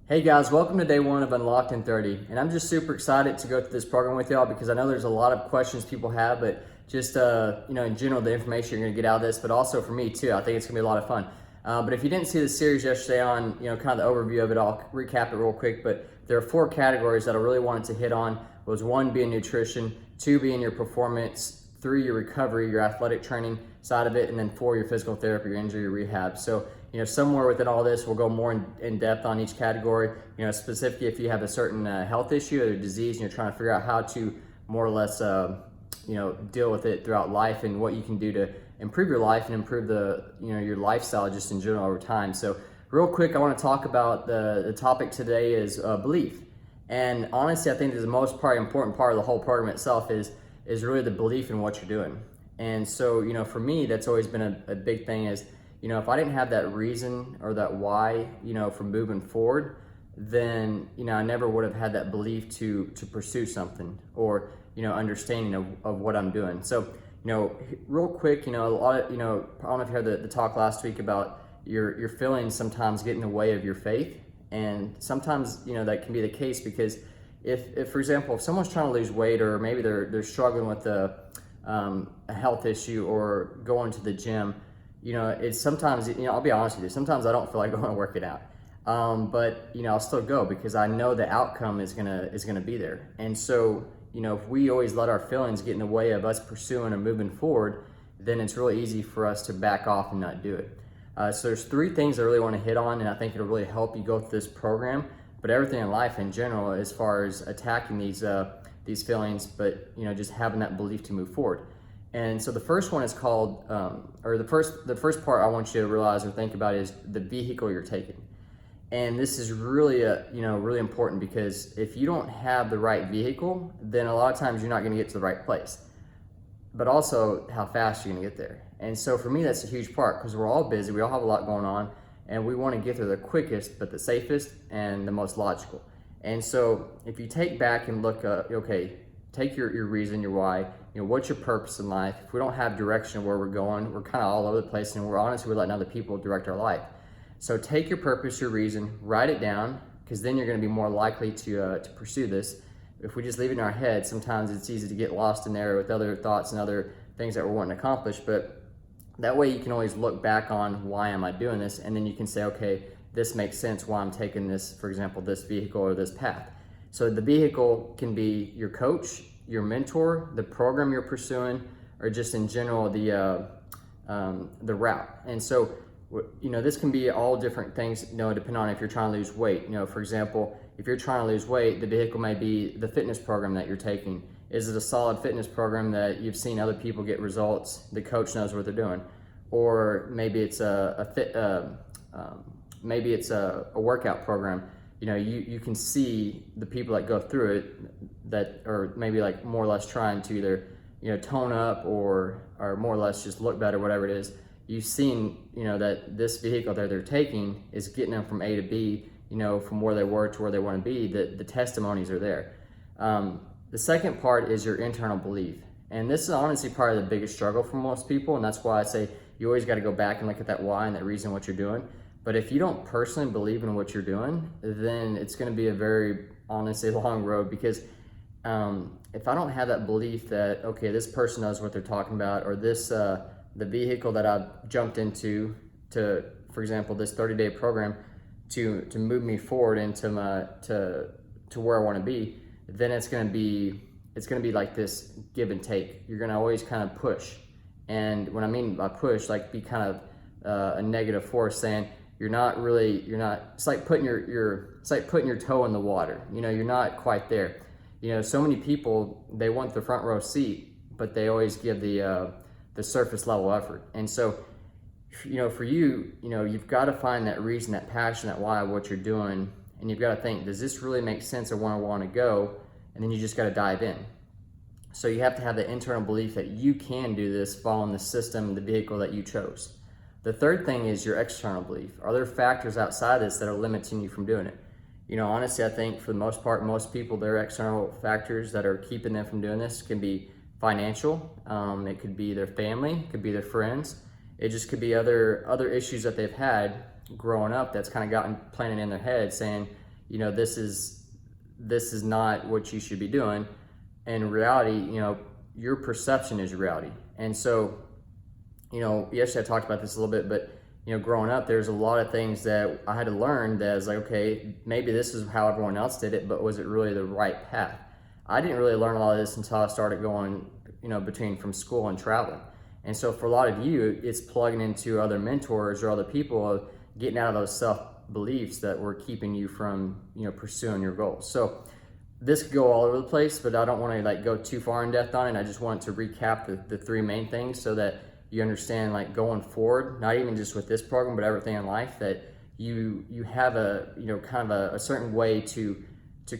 Hey guys, welcome to day one of Unlocked in 30. And I'm just super excited to go through this program with y'all because I know there's a lot of questions people have, but just, in general, the information you're gonna get out of this, but also for me too, I think it's gonna be a lot of fun. But if you didn't see the series yesterday on, kind of the overview of it, I'll recap it real quick. But there are four categories that I really wanted to hit on. Was one being nutrition, two being your performance, three, your recovery, your athletic training side of it, and then four, your physical therapy, your injury rehab. So, somewhere within all this, we'll go more in depth on each category. Specifically if you have a certain health issue or disease and you're trying to figure out how to more or less, deal with it throughout life and what you can do to improve your life and improve your lifestyle just in general over time. So real quick, I want to talk about the topic today is belief. And honestly, I think the most important part of the whole program itself is really the belief in what you're doing. And so, for me, that's always been a big thing is, if I didn't have that reason or that why, for moving forward, then, I never would have had that belief to pursue something or, understanding of what I'm doing. So, real quick, a lot of, I don't know if you heard the talk last week about your feelings sometimes get in the way of your faith. And sometimes, that can be the case because if for example, if someone's trying to lose weight or maybe they're struggling with a health issue or going to the gym, it's sometimes, I'll be honest with you, sometimes I don't feel like going to work it out. But I'll still go because I know the outcome is gonna be there. And so, if we always let our feelings get in the way of us pursuing or moving forward, then it's really easy for us to back off and not do it. So there's three things I really want to hit on, and I think it'll really help you go through this program, but everything in life in general, as far as attacking these feelings, but just having that belief to move forward. And so the first one is called, or the first part I want you to realize or think about is the vehicle you're taking. And this is really really important because if you don't have the right vehicle, then a lot of times you're not going to get to the right place. But also how fast you're going to get there. And so for me, that's a huge part because we're all busy. We all have a lot going on, and we want to get there the quickest, but the safest and the most logical. And so if you take back and look, take your reason, your why, what's your purpose in life? If we don't have direction of where we're going, we're kind of all over the place, and we're letting other people direct our life. So take your purpose, your reason, write it down, because then you're going to be more likely to pursue this. If we just leave it in our head, sometimes it's easy to get lost in there with other thoughts and other things that we're wanting to accomplish. But that way you can always look back on why am I doing this, and then you can say, okay, this makes sense why I'm taking this, for example, this vehicle or this path. So the vehicle can be your coach, your mentor, the program you're pursuing, or just in general the route. And so this can be all different things, depending on if you're trying to lose weight. For example, if you're trying to lose weight, the vehicle may be the fitness program that you're taking. Is it a solid fitness program that you've seen other people get results? The coach knows what they're doing, or maybe it's maybe it's a workout program. You can see the people that go through it that are maybe like more or less trying to either tone up or more or less just look better, whatever it is. You've seen that this vehicle that they're taking is getting them from A to B, from where they were to where they want to be. The testimonies are there. The second part is your internal belief. And this is honestly probably the biggest struggle for most people. And that's why I say you always got to go back and look at that why and that reason what you're doing. But if you don't personally believe in what you're doing, then it's going to be a very, honestly, long road. Because if I don't have that belief that, okay, this person knows what they're talking about, or this, the vehicle that I've jumped into to, for example, this 30-day program to move me forward into to where I want to be, then it's going to be like this give and take. You're going to always kind of push. And what I mean by push, like be kind of a negative force, saying it's like putting your toe in the water. You're not quite there. So many people, they want the front row seat, but they always give the surface level effort. And so, for you, you've got to find that reason, that passion, that why, what you're doing. And you've got to think, does this really make sense of where I want to go? And then you just got to dive in. So you have to have the internal belief that you can do this following the system, the vehicle that you chose. The third thing is your external belief. Are there factors outside this that are limiting you from doing it? Honestly, I think for the most part, most people, their external factors that are keeping them from doing this can be financial. It could be their family, it could be their friends. It just could be other issues that they've had growing up that's kind of gotten planted in their head, saying, you know, this is not what you should be doing. In reality, you know, your perception is reality. And so, you know, yesterday I talked about this a little bit, but you know, growing up, there's a lot of things that I had to learn that I was like, okay, maybe this is how everyone else did it, but was it really the right path? I didn't really learn a lot of this until I started going, you know, from school and traveling. And so for a lot of you, it's plugging into other mentors or other people, getting out of those self-beliefs that were keeping you from, you know, pursuing your goals. So this could go all over the place, but I don't want to like go too far in depth on it. I just want to recap the three main things so that you understand, like, going forward, not even just with this program, but everything in life, that you have a, you know, kind of a certain way to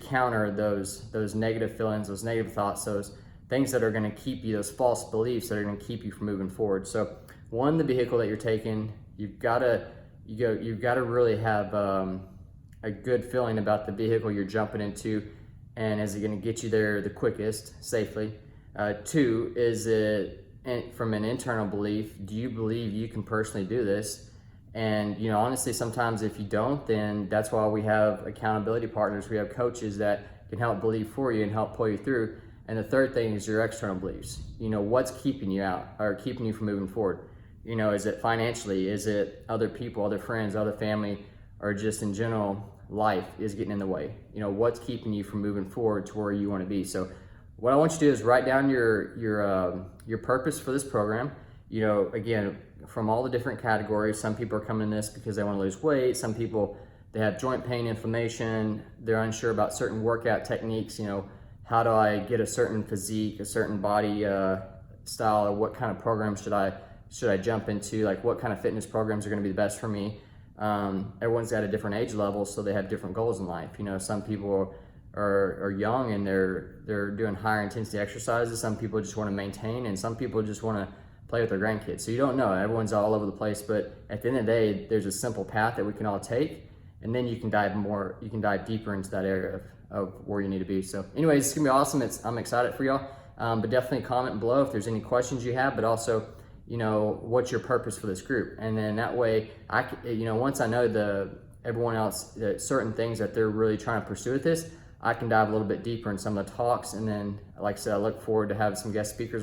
counter those negative feelings, those negative thoughts, those things that are going to keep you, those false beliefs that are going to keep you from moving forward. So one, the vehicle that you're taking, you've got to really have a good feeling about the vehicle you're jumping into, and is it going to get you there the quickest, safely? Two, is it, from an internal belief, do you believe you can personally do this? And, you know, honestly, sometimes if you don't, then that's why we have accountability partners. We have coaches that can help believe for you and help pull you through. And the third thing is your external beliefs. You know, what's keeping you out or keeping you from moving forward? You know, is it financially? Is it other people, other friends, other family, or just in general, life is getting in the way? You know, what's keeping you from moving forward to where you want to be? So what I want you to do is write down your purpose for this program. You know, again, from all the different categories. Some people are coming in this because they want to lose weight. Some people, they have joint pain, inflammation. They're unsure about certain workout techniques. You know, how do I get a certain physique, a certain body style, or what kind of programs should I jump into? Like, what kind of fitness programs are going to be the best for me? Everyone's at a different age level, so they have different goals in life. You know, some people are young and they're doing higher intensity exercises. Some people just want to maintain, and some people just want to play with their grandkids. So you don't know. Everyone's all over the place, but at the end of the day, there's a simple path that we can all take, and then you can dive deeper into that area of where you need to be. So anyways, it's gonna be awesome. I'm excited for y'all. But definitely comment below if there's any questions you have, but also, you know, what's your purpose for this group? And then that way you know, once I know everyone else, certain things that they're really trying to pursue with this, I can dive a little bit deeper in some of the talks. And then, like I said, I look forward to having some guest speakers